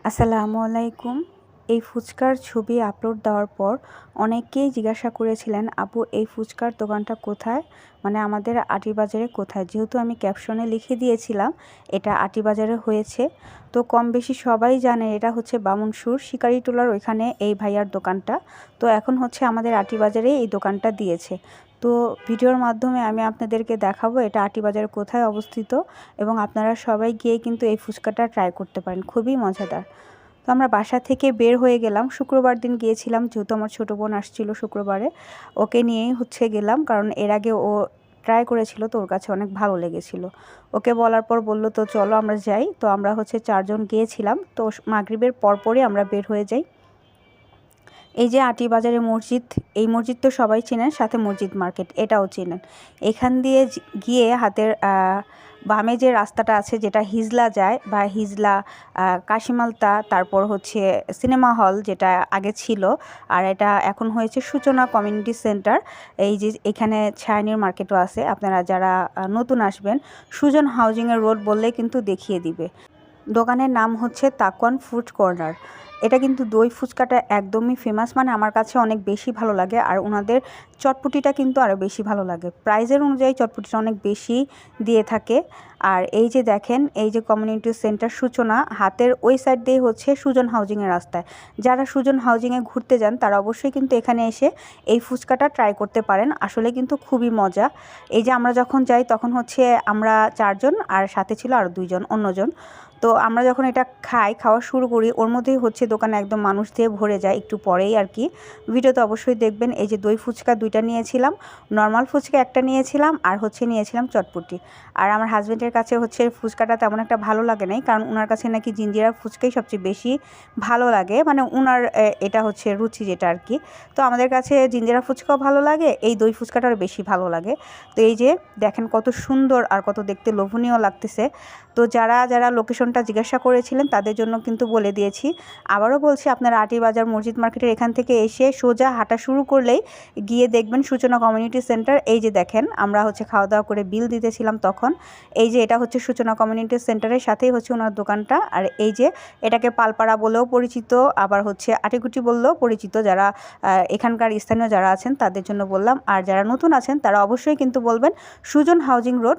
আসসালামু আলাইকুম। এই ফুচকার ছবি আপলোড দেওয়ার পর অনেকেই জিজ্ঞাসা করেছিলেন, আপু এই ফুচকার দোকানটা কোথায়? মানে আমাদের আটিবাজারে কোথায়? যেহেতু আমি ক্যাপশনে লিখে দিয়েছিলাম এটা আটিবাজারে হয়েছে, তো কম বেশি সবাই জানে এটা হচ্ছে বামুনসুর শিকারিটোলার ওইখানে এই ভাইয়ার দোকানটা। তো এখন হচ্ছে আমাদের আটিবাজারে এই দোকানটা দিয়েছে। তো ভিডিওর মাধ্যমে আমি আপনাদেরকে দেখাবো এটা আটিবাজারে কোথায় অবস্থিত, এবং আপনারা সবাই গিয়ে কিন্তু এই ফুচকাটা ট্রাই করতে পারেন, খুবই মজাদার। তো আমরা বাসা থেকে বের হয়ে গেলাম, শুক্রবার দিন গিয়েছিলাম, যেহেতু আমার ছোটো বোন আসছিল শুক্রবারে, ওকে নিয়েই গেলাম, কারণ এর আগে ও ট্রাই করেছিল, তো ওর কাছে অনেক ভালো লেগেছিল। ওকে বলার পর বলল তো চলো আমরা যাই। তো আমরা হচ্ছে 4 জন গিয়েছিলাম। তো মাগরিবের পরপরই আমরা বের হয়ে যাই। এই যে আটিবাজারে মসজিদ, এই মসজিদ তো সবাই চেনেন, সাথে মসজিদ মার্কেট এটাও চেনেন। এখান দিয়ে গিয়ে হাতের বামে যে রাস্তাটা আছে, যেটা হিজলা যায় বা হিজলা কাশিমালতা, তারপর হচ্ছে সিনেমা হল যেটা আগে ছিল, আর এটা এখন হয়েছে সূচনা কমিউনিটি সেন্টার। এই যে এখানে ছায়ানির মার্কেটও আছে, আপনারা যারা নতুন আসবেন সুজন হাউজিংয়ের রোড বললে কিন্তু দেখিয়ে দিবে। দোকানের নাম হচ্ছে তাকওয়ান ফুড কর্নার। এটা কিন্তু দই ফুচকাটা একদমই ফেমাস, মানে আমার কাছে অনেক বেশি ভালো লাগে, আর ওনাদের চটপটিটা কিন্তু আরও বেশি ভালো লাগে। প্রাইজের অনুযায়ী চটপটিটা অনেক বেশি দিয়ে থাকে। আর এই যে দেখেন, এই যে কমিউনিটি সেন্টার সূচনা, হাতের ওই সাইড দিয়ে হচ্ছে সুজন হাউজিংয়ের রাস্তায়। যারা সুজন হাউজিংয়ে ঘুরতে যান তারা অবশ্যই কিন্তু এখানে এসে এই ফুচকাটা ট্রাই করতে পারেন, আসলে কিন্তু খুবই মজা। এই যে আমরা যখন যাই তখন হচ্ছে আমরা 4 জন, আর সাথে ছিল আরও 2 জন অন্যজন। তো আমরা যখন এটা খাওয়া শুরু করি, ওর মধ্যেই হচ্ছে দোকানে একদম মানুষ দিয়ে ভরে যায় একটু পরেই আর কি। ভিডিওতে অবশ্যই দেখবেন। এই যে দই ফুচকা 2টা নিয়েছিলাম, নর্মাল ফুচকা একটা নিয়েছিলাম, আর হচ্ছে নিয়েছিলাম চটপটি। আর আমার হাজব্যান্ডের কাছে হচ্ছে ফুচকাটা তেমন একটা ভালো লাগে নাই, কারণ ওনার কাছে নাকি জিঞ্জিরা ফুচকাই সবচেয়ে বেশি ভালো লাগে, মানে ওনার এটা হচ্ছে রুচি যেটা আর কি। তো আমাদের কাছে জিঞ্জিরা ফুচকাও ভালো লাগে, এই দই ফুচকাটাও বেশি ভালো লাগে। তো এই যে দেখেন কত সুন্দর আর কত দেখতে লোভনীয় লাগতেছে। তো যারা যারা লোকেশনটা জিজ্ঞাসা করেছিলেন তাদের জন্য কিন্তু বলে দিয়েছি। আবারও বলছি, আপনারা আটিবাজার মসজিদ মার্কেটের এখান থেকে এসে সোজা হাঁটা শুরু করলেই গিয়ে দেখবেন সূচনা কমিউনিটি সেন্টার। এই যে দেখেন, আমরা হচ্ছে খাওয়া দাওয়া করে বিল দিতেছিলাম তখন। এই যে এটা হচ্ছে সূচনা কমিউনিটি সেন্টারের সাথেই হচ্ছে ওনার দোকানটা। আর এই যে এটাকে পালপাড়া বলেও পরিচিত, আবার হচ্ছে আটিকুটি বললেও পরিচিত। যারা এখানকার স্থানীয় যারা আছেন তাদের জন্য বললাম, আর যারা নতুন আছেন তারা অবশ্যই কিন্তু বলবেন সুজন হাউজিং রোড।